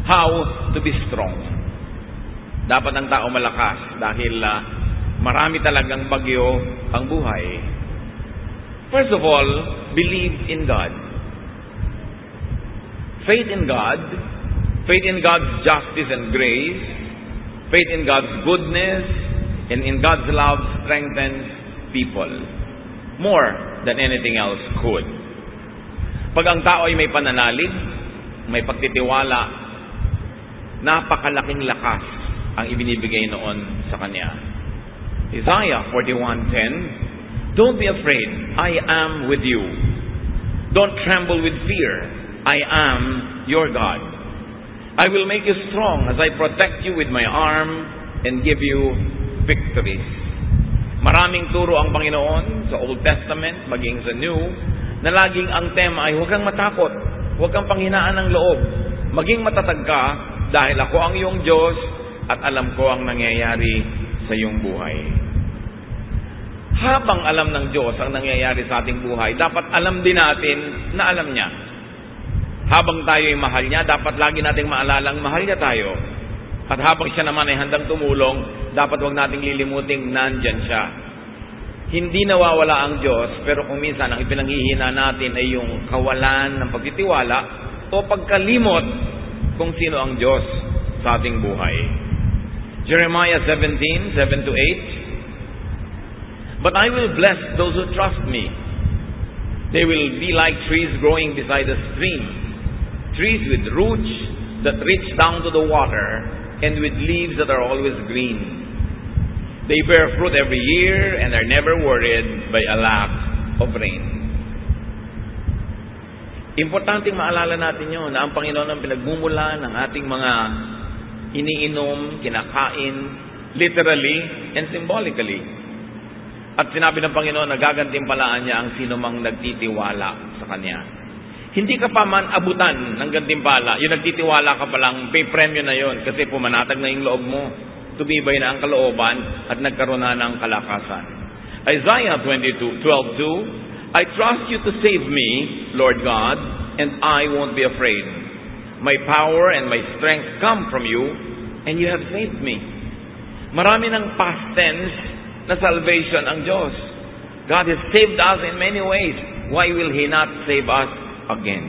How to be strong. Dapat ang tao malakas dahil marami talagang bagyo ang buhay. First of all, believe in God. Faith in God, faith in God's justice and grace, faith in God's goodness, and in God's love strengthens people more than anything else could. Pag ang tao ay may pananalig, may pagtitiwala, napakalaking lakas ang ibinibigay noon sa kanya. Isaiah 41:10, don't be afraid, I am with you. Don't tremble with fear, I am your God. I will make you strong as I protect you with my arm and give you victories. Maraming turo ang Panginoon sa Old Testament, maging sa New, na laging ang tema ay huwag kang matakot, huwag kang panghinaan ng loob, maging matatag ka dahil ako ang iyong Diyos at alam ko ang nangyayari sa iyong buhay. Habang alam ng Diyos ang nangyayari sa ating buhay, dapat alam din natin na alam niya. Habang tayo ay mahal niya, dapat lagi nating maalalang mahal niya tayo. At habang siya naman ay handang tumulong, dapat huwag nating lilimuting nandyan siya. Hindi nawawala ang Diyos, pero kung minsan ang ipinanghihina natin ay yung kawalan ng pagtitiwala o pagkalimot kung sino ang Diyos sa ating buhay. Jeremiah 17:7-8, but I will bless those who trust me. They will be like trees growing beside a stream, trees with roots that reach down to the water, and with leaves that are always green. They bear fruit every year and are never worried by a lack of rain. Importanteng maalala natin yun na ang Panginoon ang pinagmumula ng ating mga iniinom, kinakain, literally and symbolically. At sinabi ng Panginoon na gagantimpalaan niya ang sino mang nagtitiwala sa Kanya. Hindi ka pa man abutan ng gantimpala. Yung nagtitiwala ka pa lang, may premyo na yon kasi pumanatag na yung loob mo. Tumibay na ang kalooban at nagkaroon na ng kalakasan. Isaiah 22:12, I trust you to save me, Lord God, and I won't be afraid. My power and my strength come from you, and you have saved me. Marami ng past tense na salvation ang Diyos. God has saved us in many ways. Why will He not save us again?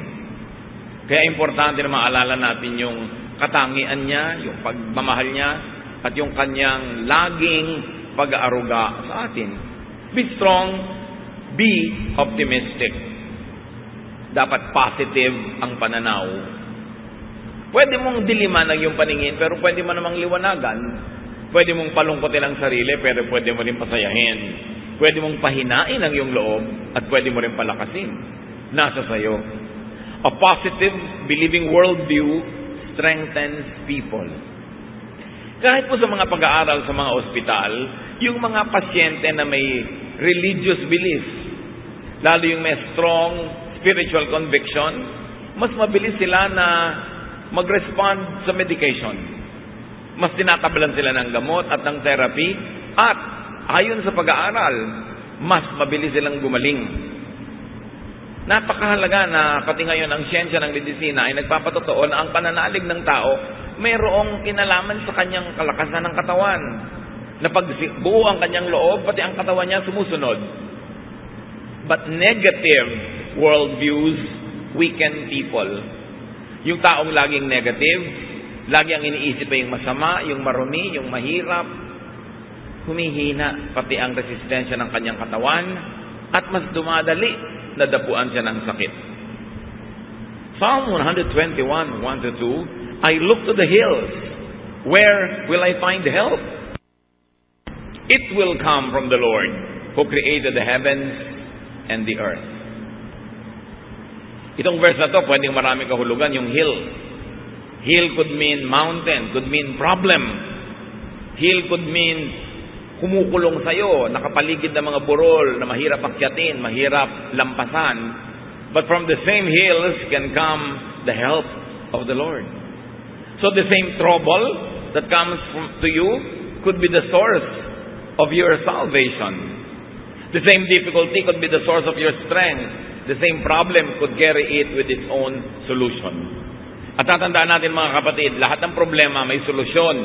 Kaya importante na maalala natin yung katangian niya, yung pagmamahal niya, at yung kanyang laging pag-aaruga sa atin. Be strong, be optimistic. Dapat positive ang pananaw. Pwede mong diliman ang iyong paningin, pero pwede mo namang liwanagan. Pwede mong palungkotin ang sarili, pero pwede mo rin pasayahin. Pwede mong pahinain ang iyong loob, at pwede mo rin palakasin. Nasa sayo. A positive, believing worldview strengthens people. Kahit po sa mga pag-aaral sa mga ospital, yung mga pasyente na may religious beliefs, lalo yung may strong spiritual conviction, mas mabilis sila na mag-respond sa medication. Mas tinatablan sila ng gamot at ng therapy, at ayon sa pag-aaral, mas mabilis silang gumaling. Napakahalaga na pati ngayon ang siyensya ng medisina ay nagpapatotoo na ang pananalig ng tao mayroong kinalaman sa kanyang kalakasan ng katawan. Na pag buo ang kanyang loob, pati ang katawan niya sumusunod. But negative worldviews weaken people. Yung taong laging negative, lagi ang iniisip ay yung masama, yung marumi, yung mahirap, humihina pati ang resistensya ng kanyang katawan at mas dumadali na dapuan siya ng sakit. Psalm 121:1-2, I look to the hills. Where will I find help? It will come from the Lord who created the heavens and the earth. Itong verse na to, pwedeng maraming kahulugan, yung hill. Hill could mean mountain, could mean problem. Hill could mean kumukulong sa'yo, nakapaligid ng mga burol na mahirap akyatin, mahirap lampasan. But from the same hills can come the help of the Lord. So the same trouble that comes to you could be the source of your salvation. The same difficulty could be the source of your strength. The same problem could carry it with its own solution. At tatandaan natin mga kapatid, lahat ng problema may solusyon.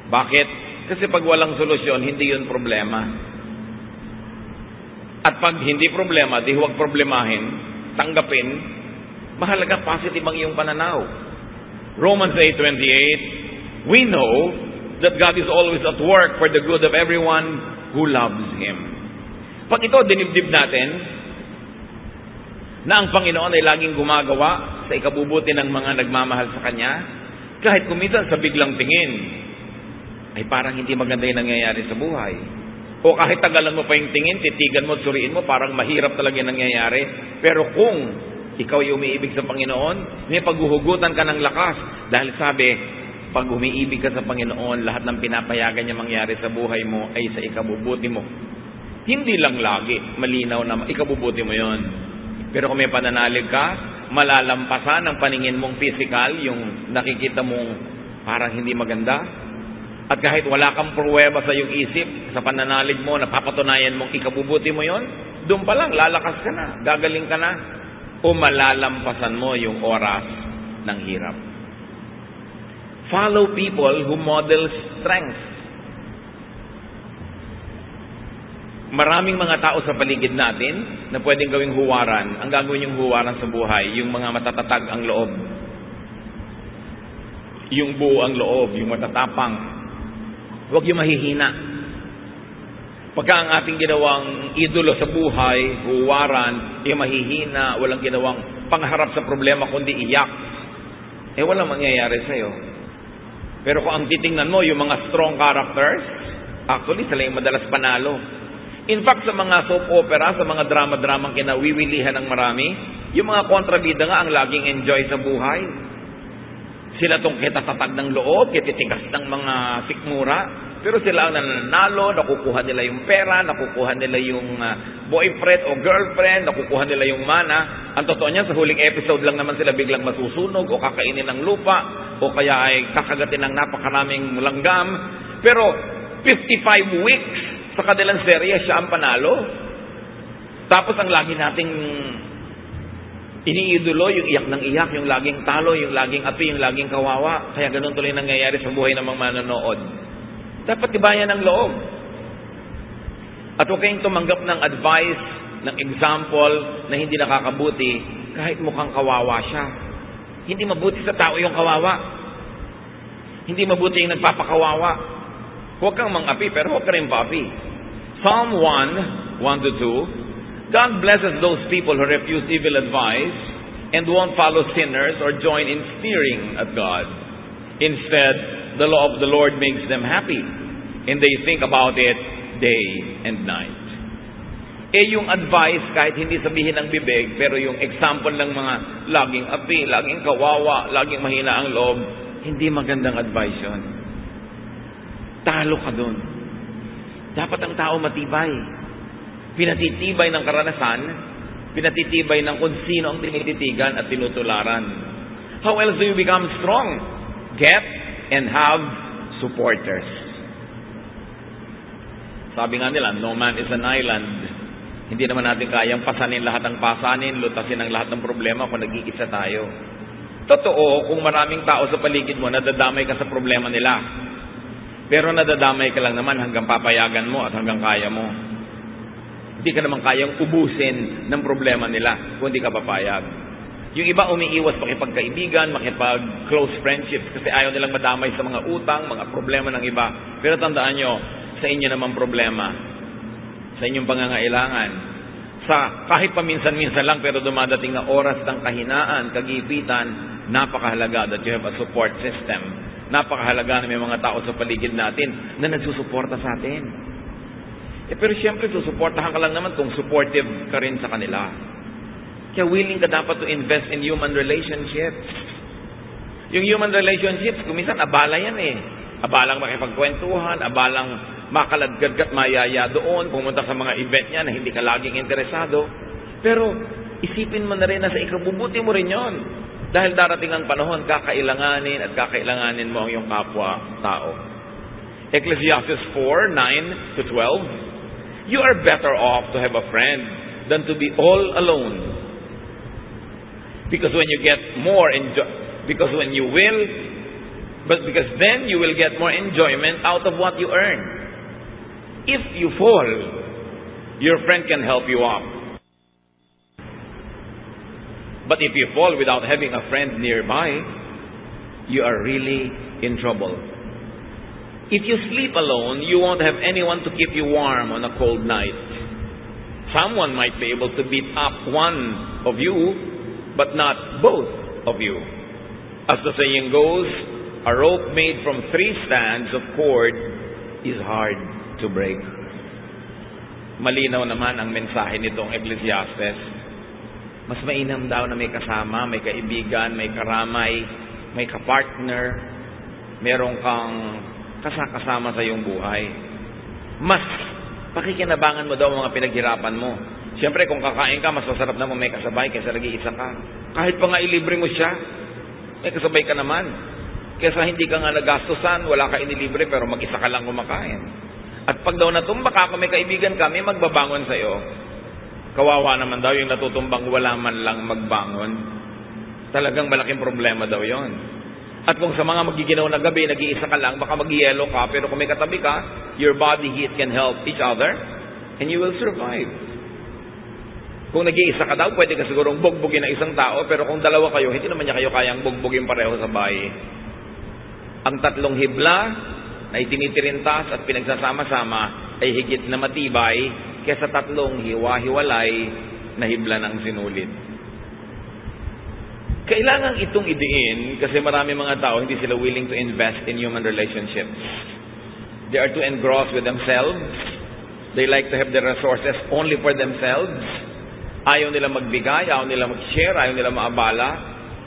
Bakit? Kasi pag walang solusyon, hindi yun problema. At pag hindi problema, di huwag problemahin, tanggapin, mahalaga positive ang iyong pananaw. Romans 8:28, we know that God is always at work for the good of everyone who loves Him. Pag ito dinibdib natin, na ang Panginoon ay laging gumagawa sa ikabubuti ng mga nagmamahal sa Kanya, kahit kuminsan sa biglang tingin, ay parang hindi maganda yung nangyayari sa buhay. O kahit tagalan mo pa yung tingin, titigan mo, suriin mo, parang mahirap talaga yung nangyayari. Pero kung ikaw ay umiibig sa Panginoon, may paghuhugutan ka ng lakas. Dahil sabi, pag umiibig ka sa Panginoon, lahat ng pinapayagan niya mangyari sa buhay mo ay sa ikabubuti mo. Hindi lang lagi, malinaw na ikabubuti mo yon. Pero kung may pananalig ka, malalampasan ang paningin mong physical, yung nakikita mong parang hindi maganda. At kahit wala kang pruweba sa iyong isip, sa pananalig mo, napapatunayan mong ikabubuti mo yon, doon pa lang, lalakas ka na, gagaling ka na, o malalampasan mo yung oras ng hirap. Follow people who model strength. Maraming mga tao sa paligid natin na pwedeng gawing huwaran. Ang gagawin yung huwaran sa buhay, yung mga matatatag ang loob. Yung buo ang loob, yung matatapang. Huwag yung mahihina. Pagka ang ating ginawang idolo sa buhay, huwaran, yung mahihina, walang ginawang pangharap sa problema kundi iyak, walang mangyayari sa'yo. Pero kung ang titingnan mo, yung mga strong characters, actually, sila yung madalas panalo. In fact, sa mga soap opera, sa mga drama-dramang kinawiwilihan ng marami, yung mga kontrabida nga ang laging enjoy sa buhay. Sila tong kitatatag ng loob, kititigas ng mga sikmura, pero sila ang nananalo, nakukuha nila yung pera, nakukuha nila yung boyfriend o girlfriend, nakukuha nila yung mana. Ang totoo niya, sa huling episode lang naman sila biglang masusunog o kakainin ng lupa o kaya ay kakagatin ng napakaraming langgam. Pero 55 weeks sa kanilang serye, siya ang panalo. Tapos ang lagi nating iniidolo, yung iyak ng iyak, yung laging talo, yung laging api, yung laging kawawa. Kaya ganun tuloy nangyayari sa buhay ng mga manonood. Dapat tibayan ang loob. At huwag kayong tumanggap ng advice, ng example na hindi nakakabuti kahit mukhang kawawa siya. Hindi mabuti sa tao yung kawawa. Hindi mabuti yung nagpapakawawa. Huwag kang mang-api, pero huwag ka rin pa-api. Psalm 1:1-2, God blesses those people who refuse evil advice and won't follow sinners or join in sneering at God. Instead, the law of the Lord makes them happy, and they think about it day and night. Yung advice, kahit hindi sabihin ng bibig, pero yung example ng mga laging api, laging kawawa, laging mahina ang loob, hindi magandang advice yun. Talo ka dun. Dapat ang tao matibay. Pinatitibay ng karanasan, pinatitibay ng kung sino ang tinititigan at tinutularan. How else do you become strong? Get and have supporters. Sabi nga nila, no man is an island. Hindi naman natin kayang pasanin lahat ng pasanin, lutasin ang lahat ng problema kung nag-iisa tayo. Totoo, kung maraming tao sa paligid mo, nadadamay ka sa problema nila. Pero nadadamay ka lang naman hanggang papayagan mo at hanggang kaya mo. Hindi ka naman kayang ubusin ng problema nila kung hindi ka papayag. Yung iba umiiwas makipagkaibigan, makipag-close friendships kasi ayaw nilang madamay sa mga utang, mga problema ng iba. Pero tandaan nyo, sa inyo naman problema, sa inyong pangangailangan, sa kahit paminsan-minsan lang pero dumadating na oras ng kahinaan, kagipitan, napakahalaga that you have a support system. Napakahalaga na may mga tao sa paligid natin na nagsusuporta sa atin. Pero siyempre, susuportahan ka lang naman kung supportive ka rin sa kanila. Kaya willing ka dapat to invest in human relationships. Yung human relationships, kuminsan abala yan eh. Abalang makipagkwentuhan, abalang makaladgadgat mayaya doon, pumunta sa mga event niya na hindi ka laging interesado. Pero isipin mo na rin na sa ikabubuti mo rin yon. Dahil darating ang panahon, kakailanganin at kakailanganin mo ang iyong kapwa-tao. Ecclesiastes 4:9-12, you are better off to have a friend than to be all alone. Because when you get more because then you will get more enjoyment out of what you earn. If you fall, your friend can help you up. But if you fall without having a friend nearby, you are really in trouble. If you sleep alone, you won't have anyone to keep you warm on a cold night. Someone might be able to beat up one of you, but not both of you. As the saying goes, a rope made from 3 strands of cord is hard to break. Malinaw naman ang mensahe nitong Ecclesiastes. Mas mainam daw na may kasama, may kaibigan, may karamay, may kapartner, merong kang kasama sa iyong buhay. Mas pakikinabangan mo daw mga pinaghirapan mo. Siyempre, kung kakain ka, mas masarap naman may kasabay kaysa nag-iisa ka. Kahit pa nga ilibre mo siya, may kasabay ka naman. Kaysa hindi ka nga nagastusan, wala ka inilibre, pero mag-isa ka lang kumakain. At pag daw natumba ka, kung may kaibigan ka, may magbabangon sa'yo. Kawawa naman daw yung natutumbang wala man lang magbangon. Talagang malaking problema daw yon. At kung sa mga magiginaw na gabi, nag-iisa ka lang, baka mag-yelo ka, pero kung may katabi ka, your body heat can help each other, and you will survive. Kung nag-iisa ka daw, pwede ka sigurong bugbugin ng isang tao, pero kung dalawa kayo, hindi naman niya kayo kayang bugbugin pareho sa bahay. Ang 3 hibla na itinitirintas at pinagsasama-sama ay higit na matibay kaysa 3 hiwa-hiwalay na hibla ng sinulid. Kailangan itong idiin kasi marami mga tao hindi sila willing to invest in human relationships. They are too engrossed with themselves. They like to have their resources only for themselves. Ayaw nila magbigay, ayaw nila mag-share, ayaw nila maabala.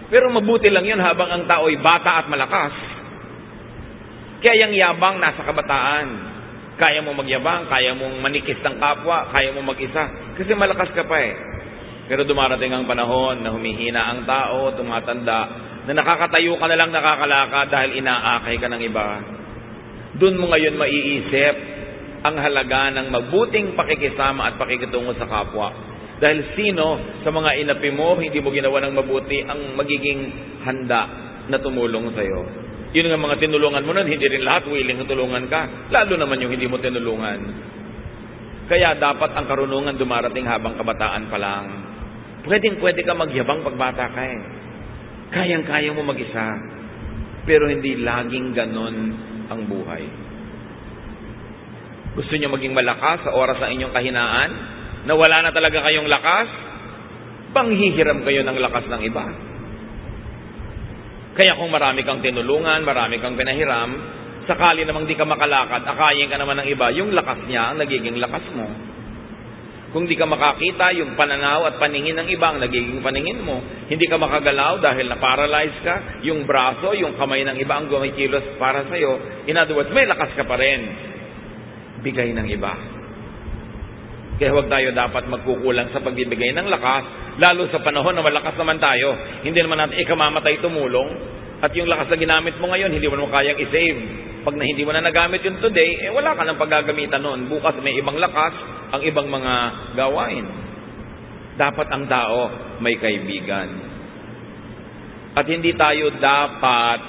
Pero mabuti lang yun habang ang tao ay bata at malakas. Kaya yung yabang nasa kabataan. Kaya mo magyabang, kaya mong manikis ng kapwa, kaya mo mag-isa. Kasi malakas ka pa eh. Pero dumarating ang panahon na humihina ang tao, tumatanda, na nakakatayo ka na lang nakakalakad dahil inaakay ka ng iba. Doon mo ngayon maiisip ang halaga ng mabuting pakikisama at pakikitungo sa kapwa. Dahil sino sa mga inapi mo, hindi mo ginawa ng mabuti ang magiging handa na tumulong sa'yo. Yun nga mga tinulungan mo nun, hindi rin lahat willing na tulungan ka. Lalo naman yung hindi mo tinulungan. Kaya dapat ang karunungan dumarating habang kabataan pa lang. Pwede ka magyabang pagbata ka eh. Kayang-kaya mo mag-isa. Pero hindi laging ganon ang buhay. Gusto niyo maging malakas sa oras ng inyong kahinaan? Na wala na talaga kayong lakas? Panghihiram kayo ng lakas ng iba. Kaya kung marami kang tinulungan, marami kang pinahiram, sakali namang di ka makalakad, akayin ka naman ng iba, yung lakas niya ang nagiging lakas mo. Kung di ka makakita, yung pananaw at paningin ng iba ang nagiging paningin mo. Hindi ka makagalaw dahil na-paralyze ka, yung braso, yung kamay ng iba ang gumikilos para sa'yo. In other words, may lakas ka pa rin. Bigay ng iba. Kaya huwag tayo dapat magkukulang sa pagbibigay ng lakas, lalo sa panahon na malakas naman tayo. Hindi naman natin ikamamatay tumulong. At yung lakas na ginamit mo ngayon, hindi mo naman kayang i-save. Pag na hindi mo na nagamit yun today, wala ka nang paggagamitan nun. Bukas may ibang lakas, ang ibang mga gawain. Dapat ang tao may kaibigan. At hindi tayo dapat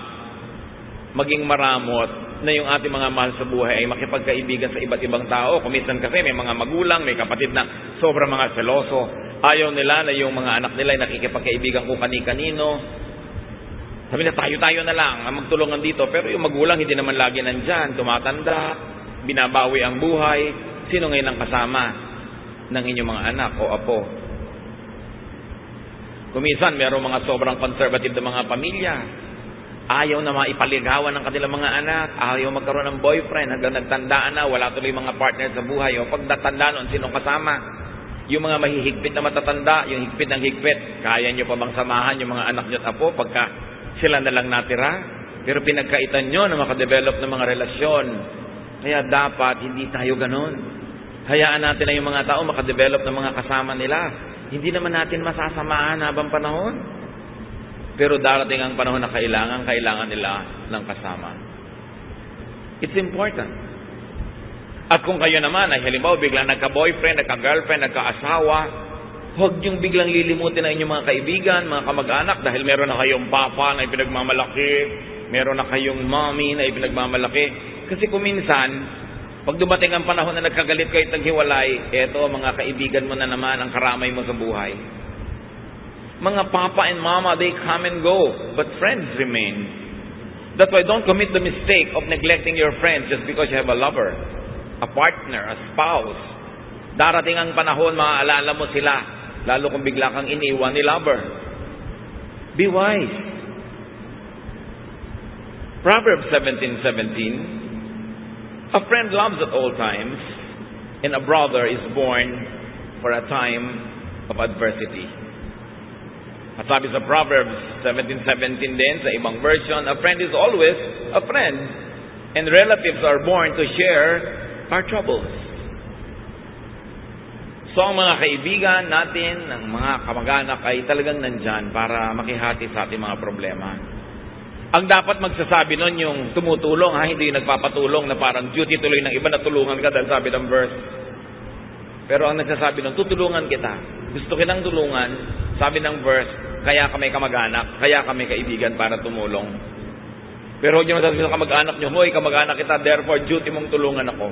maging maramot na yung ating mga mahal sa buhay ay makipagkaibigan sa iba't ibang tao. Kuminsan kasi may mga magulang, may kapatid na sobrang mga seloso. Ayaw nila na yung mga anak nila ay nakikipagkaibigan kung kani-kanino. Sabi na tayo-tayo na lang ang magtulungan dito. Pero yung magulang hindi naman lagi nandyan. Tumatanda, binabawi ang buhay. Sino ngayon ang kasama ng inyong mga anak o apo? Kuminsan, mayroong mga sobrang conservative na mga pamilya. Ayaw na maipaligawan ng kanilang mga anak. Ayaw magkaroon ng boyfriend. Hanggang nagtandaan na, wala tuloy mga partner sa buhay. O pag natanda noon, sinong kasama? Yung mga mahihigpit na matatanda, yung higpit ng higpit, kaya nyo pa bang samahan yung mga anak nyo at apo pagka sila na lang natira? Pero pinagkaitan nyo na makadevelop ng mga relasyon. Kaya dapat hindi tayo ganon. Hayaan natin na yung mga tao makadevelop ng mga kasama nila. Hindi naman natin masasamahan habang panahon. Pero darating ang panahon na kailangan nila ng kasama. It's important. At kung kayo naman ay halimbawa biglang nagka-boyfriend, nagka-girlfriend, nagka-asawa, Huwag niyong biglang lilimutin ang inyong mga kaibigan, mga kamag-anak, dahil meron na kayong papa na ipinagmamalaki, meron na kayong mommy na ipinagmamalaki. Kasi kung minsan, pag dumating ang panahon na nagkagalit kayo at naghiwalay, eto, mga kaibigan mo na naman ang karamay mo sa buhay. Mga papa and mama, they come and go, but friends remain. That's why don't commit the mistake of neglecting your friends just because you have a lover, a partner, a spouse. Darating ang panahon, maaalala mo sila, lalo kung bigla kang iniwan ni lover. Be wise. Proverbs 17:17, a friend loves at all times, and a brother is born for a time of adversity. At sabi sa Proverbs 17:17 din, sa ibang version, a friend is always a friend, and relatives are born to share our troubles. So ang mga kaibigan natin, ang mga kamag-anak ay talagang nandyan para makihati sa ating mga problema. Ang dapat magsasabi nun yung tumutulong, hindi yung nagpapatulong na parang duty tuloy ng iba na tulungan ka dahil sabi ng verse. Pero ang nagsasabi nun, tutulungan kita. Gusto kitang tulungan, sabi ng verse, kaya kami kamag-anak, kaya kami kaibigan para tumulong. Pero huwag nyo masasabi sa kamag-anak nyo, hoy, kamag-anak kita, therefore duty mong tulungan ako.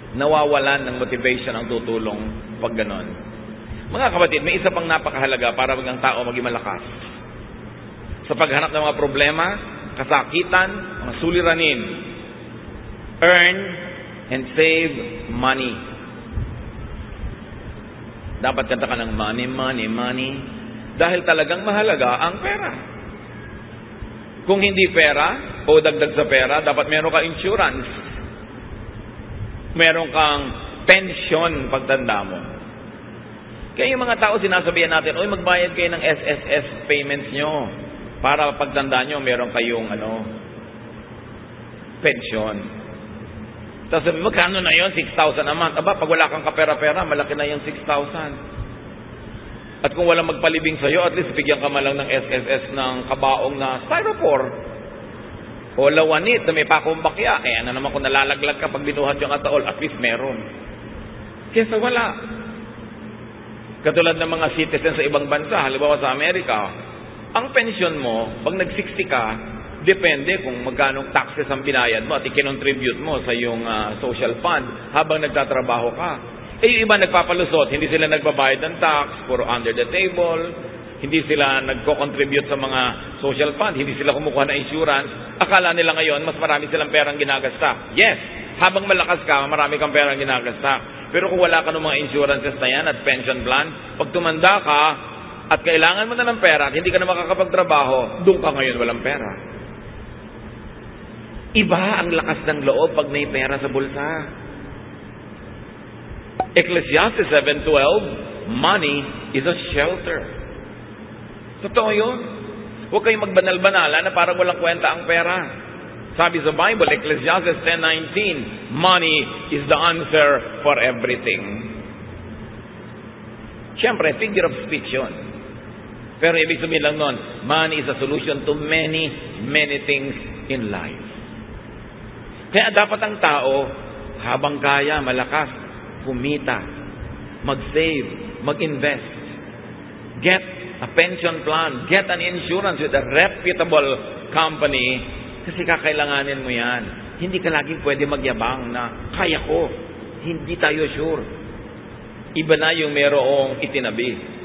Nawawalan ng motivation ang tutulong pag ganon. Mga kapatid, may isa pang napakahalaga para maging tao maging malakas. Sa paghanap ng mga problema, kasakitan, mga suliranin, earn and save money. Dapat kanta ka ng money, money, money. Dahil talagang mahalaga ang pera. Kung hindi pera, o dagdag sa pera, dapat meron ka insurance. Meron kang pension pagtanda mo. Kaya yung mga tao sinasabihan natin, oy, magbayad kayo ng SSS payments nyo para pagtanda nyo, meron kayong pension. Tapos sabi, magkano na yun? 6,000 a month. Aba, pag wala kang kapera-pera, malaki na yung 6,000. At kung walang magpalibing sa'yo, at least bigyan ka man lang ng SSS ng kabaong na styrofoam. O lawanit na may pakong bakya. Ano naman kung nalalaglag ka pag binuhat yung ataol, at least meron. Kesa wala. Katulad ng mga citizens sa ibang bansa, halimbawa sa Amerika, ang pensyon mo, pag nag-60 ka, depende kung magkano taxes ang binayad mo at ikinontribute mo sa iyong social fund habang nagtatrabaho ka. Yung iba nagpapalusot, hindi sila nagbabayad ng tax, puro under the table, hindi sila nagko-contribute sa mga social fund, hindi sila kumukuha ng insurance. Akala nila ngayon, mas marami silang perang ginagasta. Yes, habang malakas ka, marami kang perang ginagasta. Pero kung wala ka ng mga insurances na yan at pension plan, pag tumanda ka at kailangan mo na ng pera at hindi ka na makakapagtrabaho, doon ka ngayon walang pera. Iba ang lakas ng loob pag may pera sa bulsa. Ecclesiastes 7:12, money is a shelter. Totoo yun. Huwag kayong magbanal-banala na parang walang kwenta ang pera. Sabi sa Bible, Ecclesiastes 10:19, money is the answer for everything. Siyempre, figure of speech yun. Pero ibig sabihin lang nun, money is a solution to many, many things in life. Kaya dapat ang tao, habang kaya, malakas, kumita, mag-save, mag-invest, get a pension plan, get an insurance with a reputable company, kasi kakailanganin mo yan. Hindi ka laging pwede magyabang na, kaya ko. Hindi tayo sure. Iba na yung merong itinabi.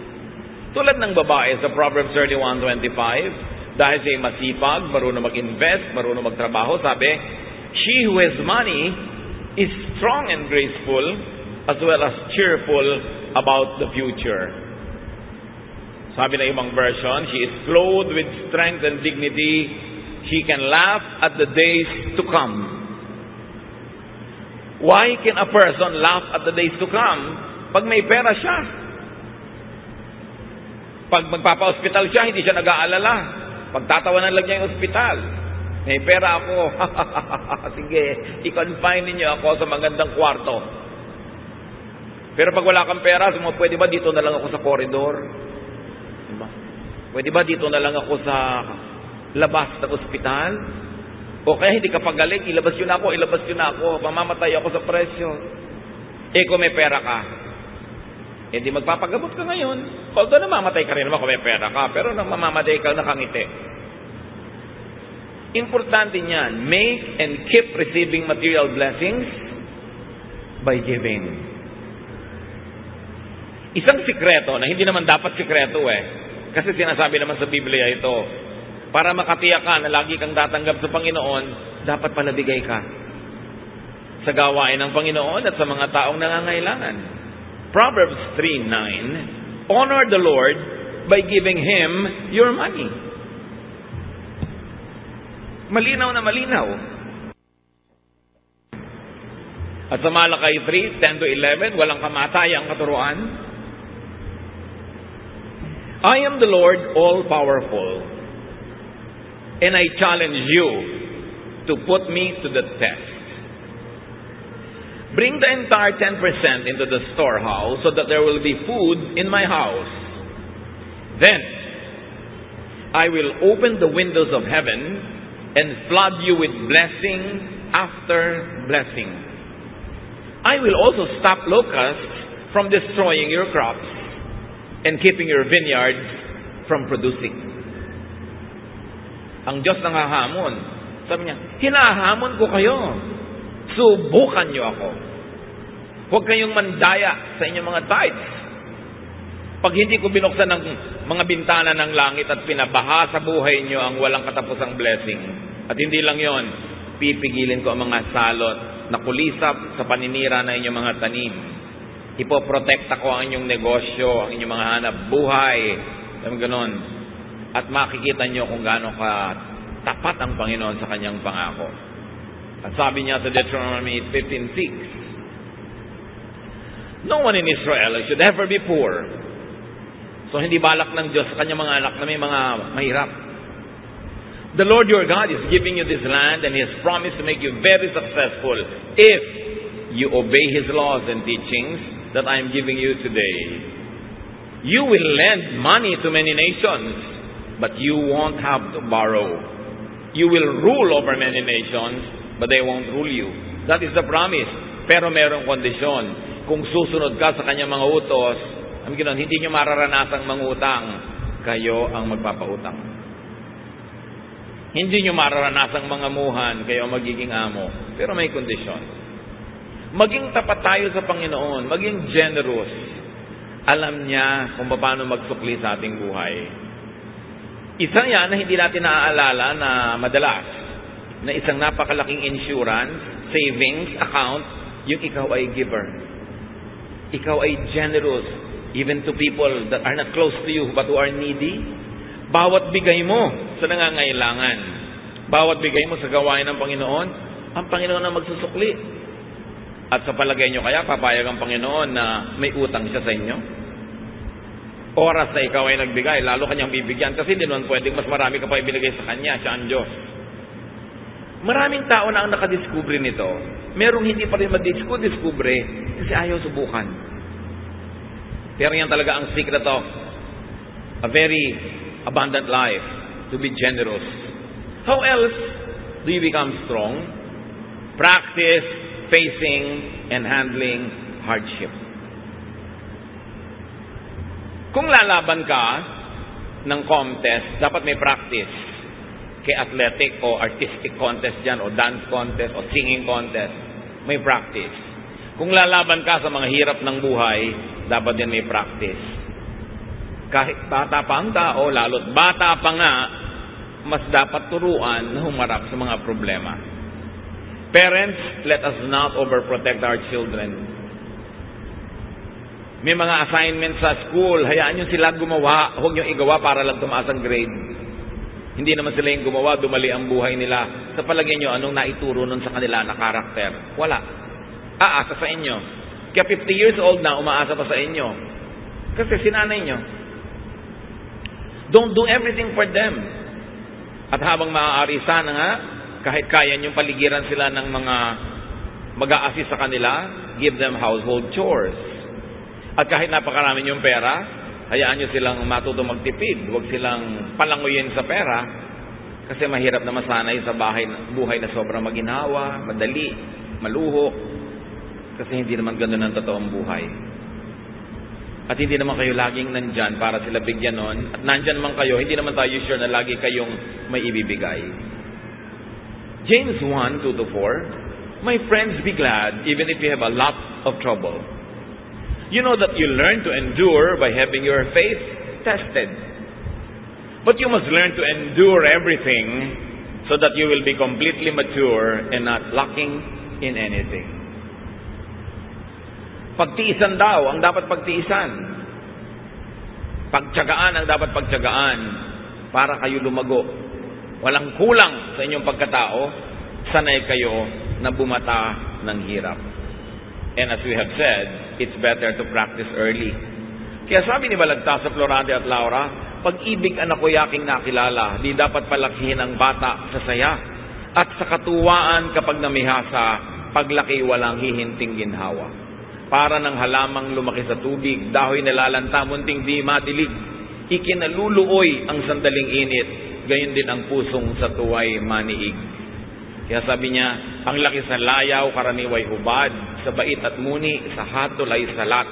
Tulad ng babae sa Proverbs 31:25, dahil siya masipag, marunong mag-invest, marunong magtrabaho, sabi, she who has money is strong and graceful, as well as cheerful about the future. Sabi na ibang version, she is clothed with strength and dignity. She can laugh at the days to come. Why can a person laugh at the days to come? Pag may pera siya. Pag magpapa-hospital siya, hindi siya nag-aalala. Pagtatawanan lang niya yung hospital. May pera ako. Sige, i-confine niyo ako sa magandang kwarto. Pero pag wala kang pera, pwede ba dito na lang ako sa corridor? Pwede ba dito na lang ako sa labas ng ospital? O kaya hindi ka pagaling, ilabas yun ako, mamamatay ako sa presyo. Kung may pera ka, Eh di magpapagamot ka ngayon. Although namamatay ka rin naman kung may pera ka, pero nang mamamatay ka, nakangiti. Importante niyan, make and keep receiving material blessings by giving. Isang sikreto na hindi naman dapat sikreto kasi sinasabi naman sa Biblia ito, para makatiyak ka na lagi kang tatanggap sa Panginoon, dapat palabigay ka sa gawain ng Panginoon at sa mga taong nangangailangan. Proverbs 3:9, honor the Lord by giving Him your money. Malinaw na malinaw. At sa Malakay 3:10-11, walang kamatayang katuruan. I am the Lord all-powerful, and I challenge you to put me to the test. Bring the entire 10% into the storehouse so that there will be food in my house. Then I will open the windows of heaven and flood you with blessing after blessing. I will also stop locusts from destroying your crops and keeping your vineyards from producing. Ang Diyos nangahamon. Sabi niya, hinahamon ko kayo. Subukan niyo ako. Huwag kayong mandaya sa inyong mga tithes. Pag hindi ko binuksan ng mga bintana ng langit at pinabaha sa buhay niyo ang walang katapusang blessing. At hindi lang yon, pipigilin ko ang mga salot na kulisap sa paninira ng inyong mga tanim. Ipoprotekta ko ang inyong negosyo, ang inyong mga hanap buhay. Ganon. At makikita niyo kung gaano ka tapat ang Panginoon sa kanyang pangako. At sabi niya sa Deuteronomy 15:6, no one in Israel should ever be poor. So hindi balak ng Diyos sa kanyang mga anak na may mga mahirap. The Lord your God is giving you this land and He has promised to make you very successful if you obey His laws and teachings that I am giving you today. You will lend money to many nations, but you won't have to borrow. You will rule over many nations, but they won't rule you. That is the promise. Pero merong kondisyon. Kung susunod ka sa kanyang mga utos, hindi nyo mararanasang mangutang, kayo ang magpapautang. Hindi nyo mararanasang mangamuhan, kayo ang magiging amo. Pero may kondisyon. Maging tapat tayo sa Panginoon, maging generous. Alam niya kung paano magsukli sa ating buhay. Isa yan na hindi natin naaalala na madalas, na isang napakalaking insurance, savings account, yung ikaw ay giver. Ikaw ay generous, even to people that are not close to you but who are needy. Bawat bigay mo sa nangangailangan, bawat bigay mo sa gawain ng Panginoon, ang Panginoon ang magsusukli. At sa palagay nyo kaya, papayag ang Panginoon na may utang siya sa inyo? Oras na ikaw ay nagbigay, lalo kanyang bibigyan. Kasi hindi naman pwedeng mas marami ka pa ibinigay sa kanya, siya ang Diyos. Maraming tao na ang nakadiskubre nito. Merong hindi pa rin madiskubre kasi ayaw subukan. Pero yan talaga ang secret of a very abundant life, to be generous. How else do you become strong? Practice facing and handling hardship. Kung lalaban ka ng contest, dapat may practice. Kay athletic o artistic contest yan, o dance contest, o singing contest, may practice. Kung lalaban ka sa mga hirap ng buhay, dapat din may practice. Kahit bata pa ang tao, lalo't bata pa nga, mas dapat turuan na humarap sa mga problema. Parents, let us not overprotect our children. May mga assignments sa school, hayaan nyo sila gumawa, huwag nyo igawa para lang tumaas ang grade. Hindi naman sila yung gumawa, dumali ang buhay nila. Sa palagay nyo, anong naituro nun sa kanila na karakter? Wala. Aasa sa inyo. Kaya 50 years old na, umaasa pa sa inyo. Kasi sinanay nyo. Don't do everything for them. At habang maaari, sana nga, kahit kaya niyong paligiran sila ng mga mag-a-assist sa kanila, give them household chores. At kahit napakarami niyong pera, hayaan niyo silang matuto magtipid. Huwag silang palanguyin sa pera kasi mahirap na masanay sa buhay na sobrang maginhawa, madali, maluhok. Kasi hindi naman ganoon ang totoong buhay. At hindi naman kayo laging nandyan para sila bigyan nun. At nandyan naman kayo, hindi naman tayo sure na lagi kayong may ibibigay. James 1:2-4, my friends, be glad even if you have a lot of trouble. You know that you learn to endure by having your faith tested. But you must learn to endure everything so that you will be completely mature and not lacking in anything. Pagtiisan daw ang dapat pagtiisan. Pagtiyagaan ang dapat pagtiyagaan para kayo lumago. Walang kulang sa inyong pagkatao, sanay kayo na bumata ng hirap. And as we have said, it's better to practice early. Kaya sabi ni Balagtas sa Florade at Laura, pag-ibig anak ko yaking nakilala, di dapat palakihin ang bata sa saya. At sa katuwaan kapag namihasa, paglaki walang hihinting ginhawa. Para ng halamang lumaki sa tubig, dahoy nalalanta, munting di madilig. Ikinaluluoy ang sandaling init, gayon din ang pusong sa tuway maniig. Kaya sabi niya, ang laki sa layaw, karaniway hubad, sa bait at muni, sa hatol ay salat.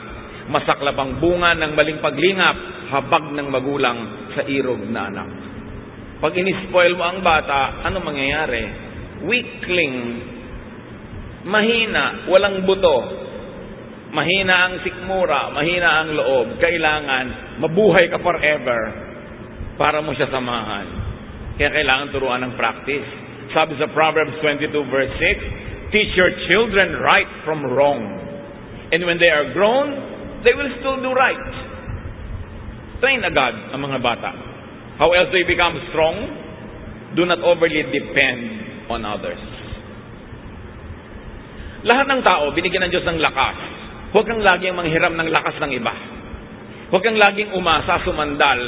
Masaklap ang bunga ng maling paglingap, habag ng magulang sa irog na anak. Pag inispoil mo ang bata, ano mangyayari? Weakling, mahina, walang buto. Mahina ang sikmura, mahina ang loob. Kailangan mabuhay ka forever para mo siya samahan. Kaya kailangan turuan ng practice. Sabi sa Proverbs 22:6, teach your children right from wrong. And when they are grown, they will still do right. Train agad ang mga bata. How else do they become strong? Do not overly depend on others. Lahat ng tao, binigyan ng Diyos ng lakas. Huwag kang laging manghiram ng lakas ng iba. Huwag kang laging umasa, sumandal.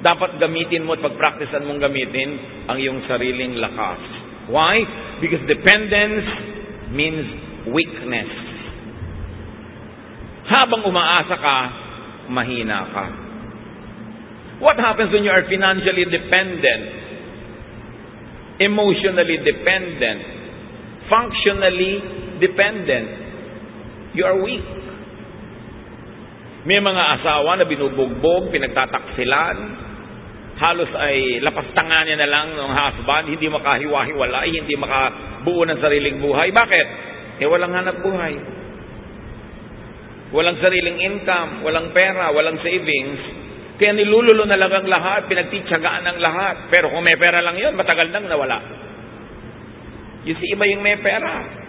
Dapat gamitin mo at pagpraktisan mong gamitin ang iyong sariling lakas. Why? Because dependence means weakness. Habang umaasa ka, mahina ka. What happens when you are financially dependent, emotionally dependent, functionally dependent? You are weak. May mga asawa na binubugbog, pinagtataksilan, halos ay lapastanganin na lang ng husband, hindi makahiwa-hiwalay, hindi makabuo ng sariling buhay. Bakit? Walang hanap buhay. Walang sariling income, walang pera, walang savings. Kaya nilululo na lang ang lahat, pinagtitsagaan ang lahat. Pero kung may pera lang yun, matagal nang nawala. You see, iba yung may pera.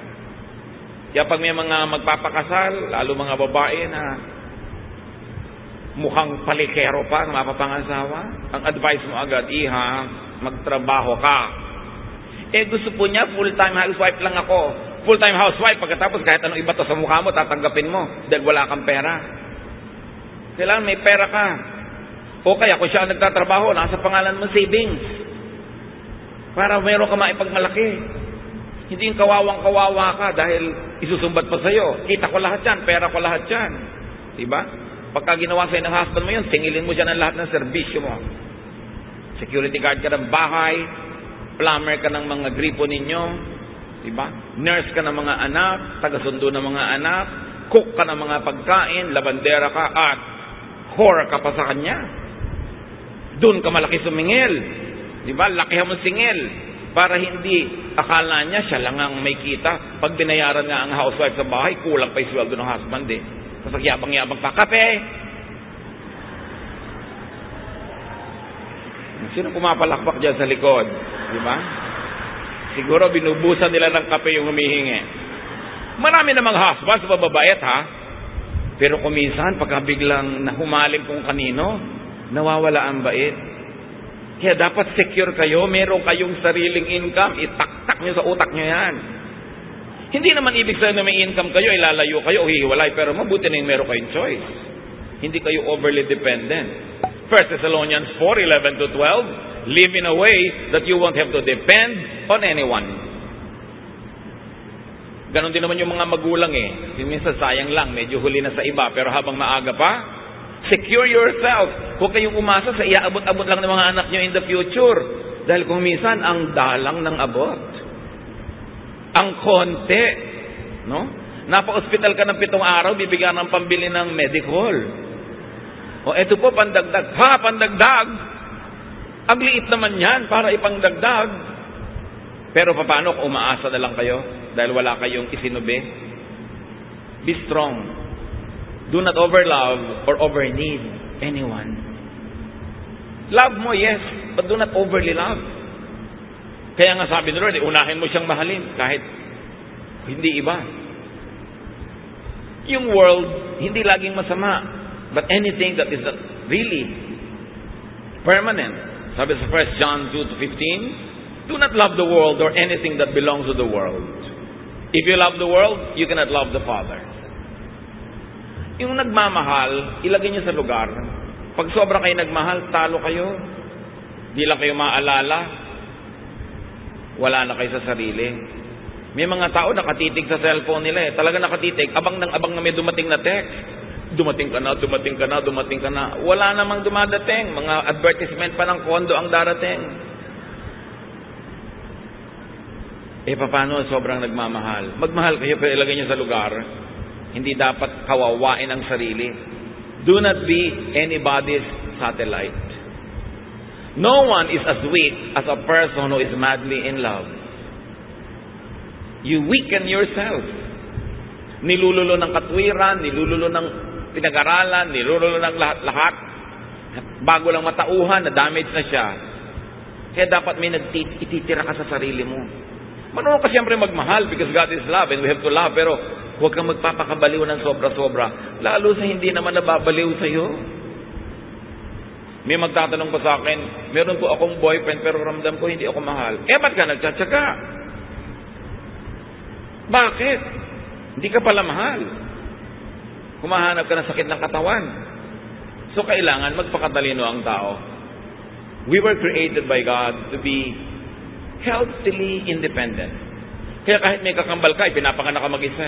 Kaya pag may mga magpapakasal, lalo mga babae na mukhang palikero pa na mapapangasawa, ang advice mo agad, iha, magtrabaho ka. Gusto po niya, full-time housewife lang ako. Full-time housewife, pagkatapos kahit anong iba to sa mukha mo, tatanggapin mo dahil wala kang pera. Kailangan may pera ka. O kaya kung siya ang nagtatrabaho, nasa pangalan mo savings. Para meron ka maipagmalaki. Hindi yung kawawang-kawawa ka dahil isusumbat pa sa'yo. Kita ko lahat yan, pera ko lahat yan. Diba? Pagka ginawa sa'yo ng husband mo yun, singilin mo siya ng lahat ng serbisyo mo. Security guard ka ng bahay, plumber ka ng mga gripo ninyo, diba? Nurse ka ng mga anak, taga-sundo ng mga anak, cook ka ng mga pagkain, labandera ka, at whore ka pa sa kanya. Doon ka malaki sumingil. Diba? Lakihan mo singil. Para hindi akala niya siya lang ang may kita. Pag binayaran nga ang housewife sa bahay, kulang pa yung sweldo ng husband eh. Tapos yabang-yabang pa, kape! Sino pumapalakpak dyan sa likod? Diba? Siguro binubusan nila ng kape yung humihingi. Marami namang husband sa bababait ha. Pero kuminsan, pagka biglang nahumalim kung kanino, nawawala ang bait. Kaya dapat secure kayo, meron kayong sariling income, itaktak nyo sa utak nyo yan. Hindi naman ibig sabihin na may income kayo, ilalayo kayo o hihiwalay, pero mabuti na yung meron kayong choice. Hindi kayo overly dependent. 1 Thessalonians 4:11-12, live in a way that you won't have to depend on anyone. Ganon din naman yung mga magulang eh. Minsan sayang lang, medyo huli na sa iba, pero habang maaga pa, secure yourself. Huwag kayong umasa sa iaabot-abot lang ng mga anak nyo in the future. Dahil kung minsan, ang dalang ng abot. Ang konti. No? Napa-hospital ka ng 7 araw, bibigyan ng pambili ng medical. O eto po, pandagdag. Ha, pandagdag? Ang liit naman yan para ipangdagdag. Pero paano kung umaasa na lang kayo dahil wala kayong isinubi? Be strong. Do not overlove or overneed anyone. Love mo, yes, but do not overly love. Kaya nga sabi ni Lord, unahin mo siyang mahalin kahit hindi iba. Yung world, hindi laging masama, but anything that is really permanent. Sabi sa 1 John 2:15, do not love the world or anything that belongs to the world. If you love the world, you cannot love the Father. Yung nagmamahal, ilagay niyo sa lugar. Pag sobra kayo nagmahal, talo kayo. Di lang kayo maalala. Wala na kayo sa sarili. May mga tao nakatitig sa cellphone nila eh. Talaga nakatitig. Abang ng abang na may dumating na text. Dumating ka na, dumating ka na, dumating ka na. Wala namang dumadating. Mga advertisement pa ng kondo ang darating. Eh, paano sobrang nagmamahal? Magmahal kayo pero ilagay niyo sa lugar. Hindi dapat kawawain ang sarili. Do not be anybody's satellite. No one is as weak as a person who is madly in love. You weaken yourself. Nilululo ng katwiran, nilululo ng pinag-aralan, nilululo ng lahat-lahat. Bago lang matauhan, na-damage na siya. Kaya dapat may ititira ka sa sarili mo. Marunong ka siyempre magmahal because God is love and we have to love. Pero huwag kang magpapakabaliw ng sobra-sobra. Lalo sa hindi naman nababaliw sa'yo. May magtatanong pa sa akin, meron po akong boyfriend pero ramdam ko hindi ako mahal. Eh, ba't ka nagtsatsaga? Bakit? Hindi ka pala mahal. Kumahanap ka ng sakit ng katawan. So, kailangan magpakatalino ang tao. We were created by God to be healthily independent. Kaya kahit may kakambal ka, pinapanganak ka mag-isa.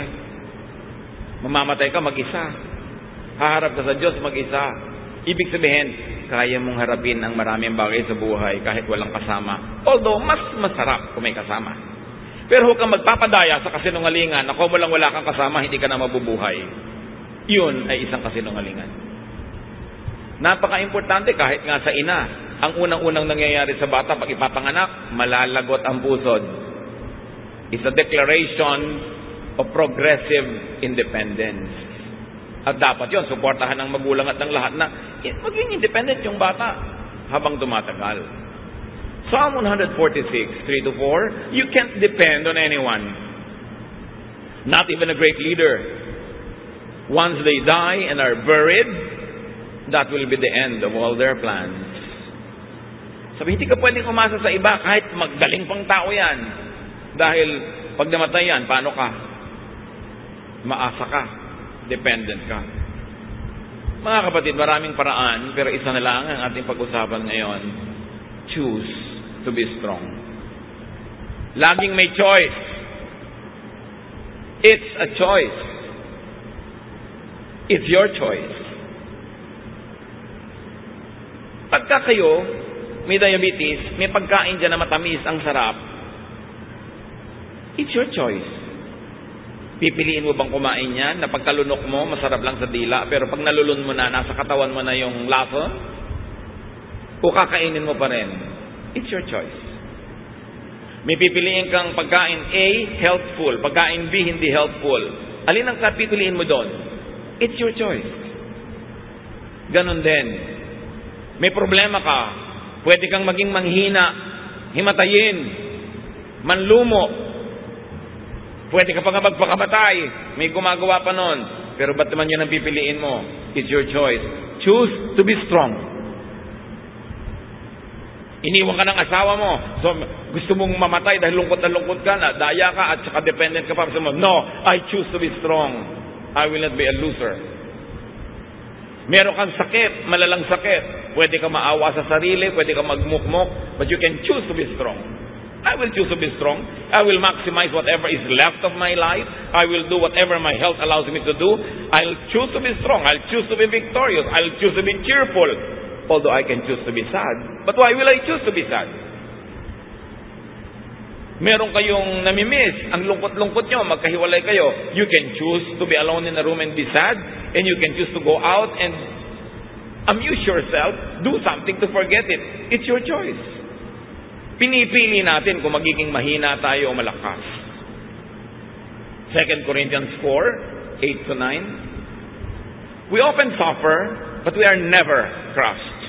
Mamamatay ka mag-isa. Haharap ka sa Diyos mag-isa. Ibig sabihin, kaya mong harapin ang maraming bagay sa buhay kahit walang kasama. Although, mas masarap kung may kasama. Pero huwag kang magpapadaya sa kasinungalingan na kung wala kang kasama, hindi ka na mabubuhay. Yun ay isang kasinungalingan. Napaka-importante kahit nga sa ina. Ang unang-unang nangyayari sa bata pag ipapanganak, malalagot ang pusod. It's a declaration of progressive independence. At dapat yun, suportahan ng magulang at ng lahat na maging independent yung bata habang tumatagal. Psalm 146, 3-4, you can't depend on anyone. Not even a great leader. Once they die and are buried, that will be the end of all their plans. Sabi, hindi ka pwedeng umasa sa iba kahit magaling pang tao yan. Dahil pag namatay yan, paano ka? Maasa ka. Dependent ka. Mga kapatid, maraming paraan, pero isa na lang ang ating pag-usapan ngayon. Choose to be strong. Laging may choice. It's a choice. It's your choice. Pagka kayo may diabetes, may pagkain dyan na matamis, ang sarap, it's your choice. Pipiliin mo bang kumain yan na pagkalunok mo, masarap lang sa dila, pero pag nalulun mo na, nasa katawan mo na yung lasa, o kakainin mo pa rin? It's your choice. May pipiliin kang pagkain A, healthful, pagkain B, hindi healthful. Alin ang pipiliin mo doon? It's your choice. Ganon din. May problema ka, pwede kang maging manghina, himatayin, manlumo. Pwede ka pa nga magpakamatay. May gumagawa pa nun. Pero ba't naman yun ang pipiliin mo? It's your choice. Choose to be strong. Iniwan ka ng asawa mo. So, gusto mong mamatay dahil lungkot na lungkot ka na, daya ka at saka dependent ka pa. So, no, I choose to be strong. I will not be a loser. Meron kang sakit, malalang sakit. Pwede ka maawa sa sarili, pwede ka magmukmok, but you can choose to be strong. I will choose to be strong. I will maximize whatever is left of my life. I will do whatever my health allows me to do. I'll choose to be strong. I'll choose to be victorious. I'll choose to be cheerful. Although I can choose to be sad. But why will I choose to be sad? Meron kayong namimiss, ang lungkot-lungkot nyo, magkahiwalay kayo. You can choose to be alone in a room and be sad, and you can choose to go out and amuse yourself, do something to forget it. It's your choice. Pinipili natin kung magiging mahina tayo o malakas. 2 Corinthians 4, 8 to 9. We often suffer, but we are never crushed.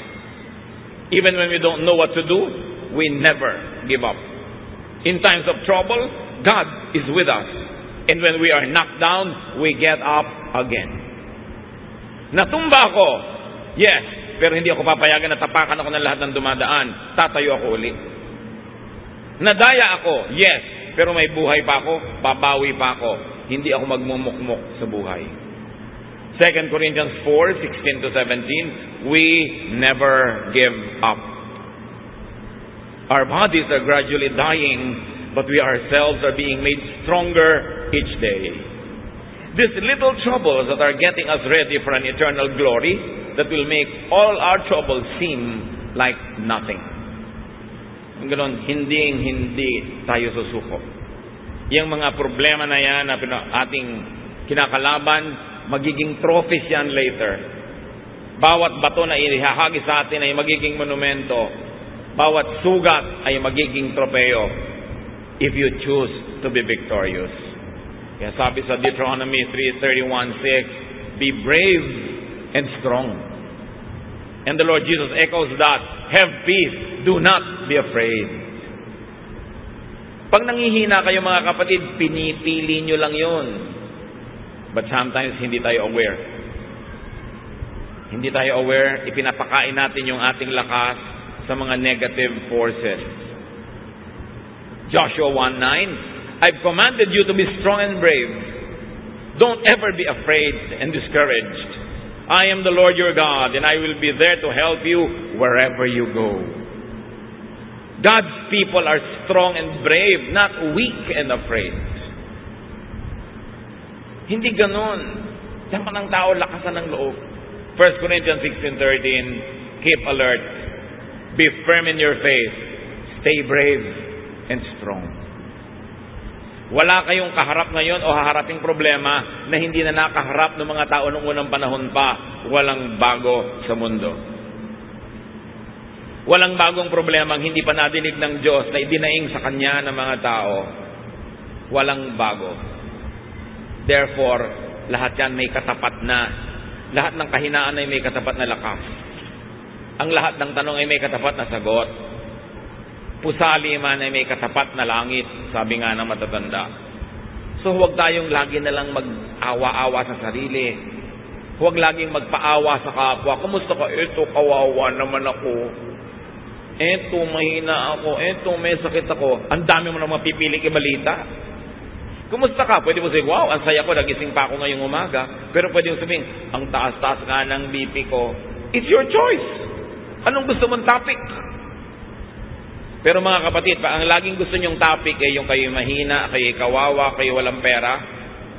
Even when we don't know what to do, we never give up. In times of trouble, God is with us. And when we are knocked down, we get up again. Natumba ako, yes, pero hindi ako papayagan na tapakan ako ng lahat ng dumadaan. Tatayo ako uli. Nadaya ako, yes, pero may buhay pa ako, babawi pa ako. Hindi ako magmumukmok sa buhay. 2 Corinthians 4, 16 to 17, we never give up. Our bodies are gradually dying, but we ourselves are being made stronger each day. These little troubles that are getting us ready for an eternal glory that will make all our troubles seem like nothing. Ang ganon, hindi tayo susuko. Yung mga problema na yan na ating kinakalaban, magiging trophies yan later. Bawat bato na ihahagi sa atin ay magiging monumento. Bawat sugat ay magiging tropeo if you choose to be victorious. Kaya sabi sa Deuteronomy 3:31-6, be brave and strong. And the Lord Jesus echoes that, have peace, do not be afraid. Pag nangihina kayo mga kapatid, pinipili nyo lang yun. But sometimes hindi tayo aware. Hindi tayo aware, ipinapakain natin yung ating lakas sa mga negative forces. Joshua 1:9, I've commanded you to be strong and brave. Don't ever be afraid and discouraged. I am the Lord your God, and I will be there to help you wherever you go. God's people are strong and brave, not weak and afraid. Hindi ganon. Dapat ng tao lakasan ng loob. 1 Corinthians 16:13, keep alert. Be firm in your faith. Stay brave and strong. Wala kayong kaharap ngayon o haharaping problema na hindi na nakaharap ng mga tao noong unang panahon pa. Walang bago sa mundo. Walang bagong problema ang hindi pa nadinig ng Diyos na idinaing sa Kanya ng mga tao. Walang bago. Therefore, lahat yan may katapat na. Lahat ng kahinaan ay may katapat na lakas. Ang lahat ng tanong ay may katapat na sagot. Pusali man ay may katapat na langit, sabi nga ng matatanda. So huwag tayong lagi na lang mag-awa-awa sa sarili. Huwag laging magpaawa sa kapwa. Kumusta ka? Eto, kawawa naman ako. Eto, mahina ako. Eto, may sakit ako. Ang dami mo na mapipiling ibalita. Kumusta ka? Pwede mo sabihin, wow, ang saya ko, nagising pa ako ngayong umaga. Pero pwede mo sabihin, ang taas-taas nga ng BP ko. It's your choice. Anong gusto mong topic? Pero mga kapatid, ang laging gusto nyong topic ay yung kayo mahina, kayo kawawa, kayo walang pera,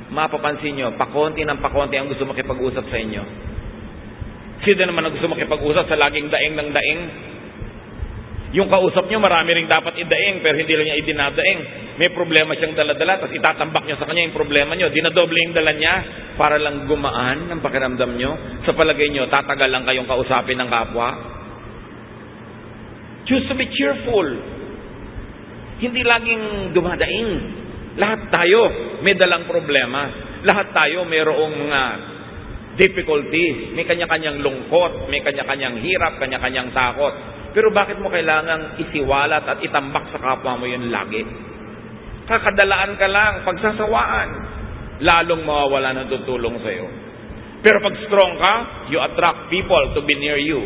mapapansin nyo, pakonti ng pakonti ang gusto makipag-usap sa inyo. Sino naman ang gusto makipag-usap sa laging daing ng daing? Yung kausap nyo, marami ring dapat idaing, pero hindi lang niya idinadaing. May problema siyang dala-dala, tapos itatambak nyo sa kanya yung problema nyo. Dinadoble yung dala niya para lang gumaan ng pakiramdam nyo. Sa palagay nyo, tatagal lang kayong kausapin ng kapwa. Choose to be cheerful. Hindi laging dumadaing. Lahat tayo may dalang problema. Lahat tayo mayroong mga difficulties. May kanya-kanyang lungkot, may kanya-kanyang hirap, kanya-kanyang takot. Pero bakit mo kailangang isiwalat at itambak sa kapwa mo yun lagi? Kakadalaan ka lang, pagsasawaan. Lalong mawawala ng tutulong sa'yo. Pero pag strong ka, you attract people to be near you.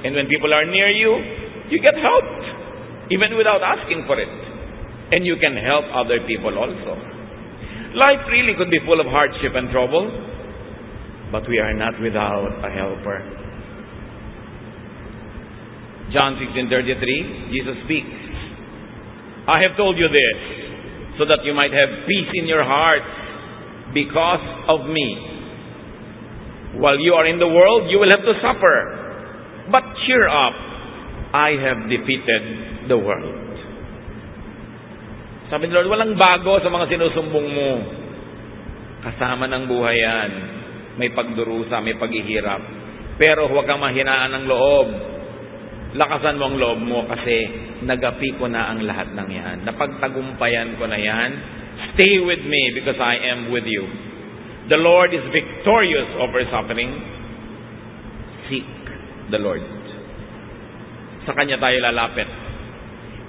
And when people are near you, you get helped, even without asking for it. And you can help other people also. Life really could be full of hardship and trouble, but we are not without a helper. John 16:33, Jesus speaks. I have told you this, so that you might have peace in your hearts because of me. While you are in the world, you will have to suffer. But cheer up. I have defeated the world. Sabi ni Lord, walang bago sa mga sinusumbong mo. Kasama ng buhay yan. May pagdurusa, may paghihirap. Pero huwag kang mahinaan ng loob. Lakasan mo ang loob mo kasi nagapi ko na ang lahat ng yan. Napagtagumpayan ko na yan. Stay with me because I am with you. The Lord is victorious over suffering. Seek the Lord. Sa Kanya tayo lalapit.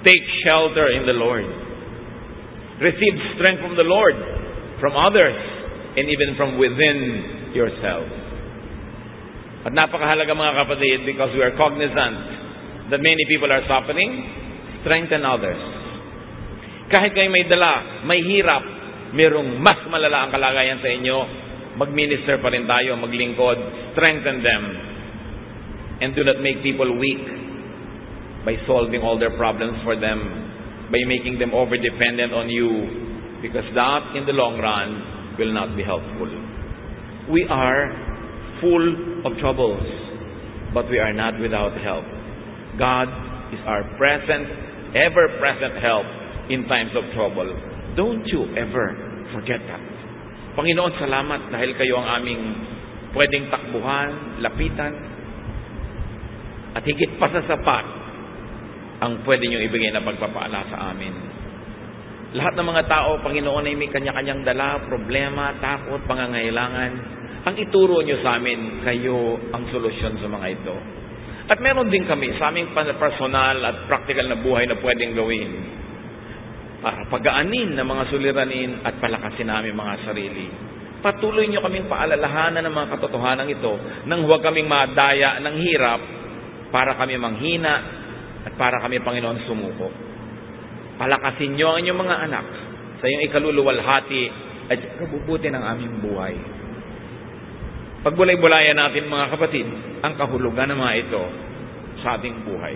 Take shelter in the Lord. Receive strength from the Lord, from others, and even from within yourself. At napakahalaga mga kapatid, because we are cognizant that many people are suffering, strengthen others. Kahit kayo may dala, may hirap, mayroong mas malala ang kalagayan sa inyo, mag-minister pa rin tayo, maglingkod, strengthen them. And do not make people weak by solving all their problems for them, by making them over-dependent on you, because that, in the long run, will not be helpful. We are full of troubles, but we are not without help. God is our present, ever-present help in times of trouble. Don't you ever forget that. Panginoon, salamat dahil kayo ang aming pwedeng takbuhan, lapitan, at higit pa sa sapat ang pwede niyong ibigay na pagpapala sa amin. Lahat ng mga tao, Panginoon, ay may kanya-kanyang dala, problema, takot, pangangailangan. Ang ituro niyo sa amin, kayo ang solusyon sa mga ito. At meron din kami sa aming personal at practical na buhay na pwedeng gawin para pagaanin ng mga suliranin at palakasin namin mga sarili. Patuloy niyo kaming paalalahanan ng mga katotohanan ito nang huwag kaming madaya ng hirap para kami manghina at para kami, Panginoon, sumuko. Palakasin niyo ang inyong mga anak sa iyong ikaluluwalhati at kabubuti ng aming buhay. Pagbulay-bulayan natin, mga kapatid, ang kahulugan ng mga ito sa ating buhay.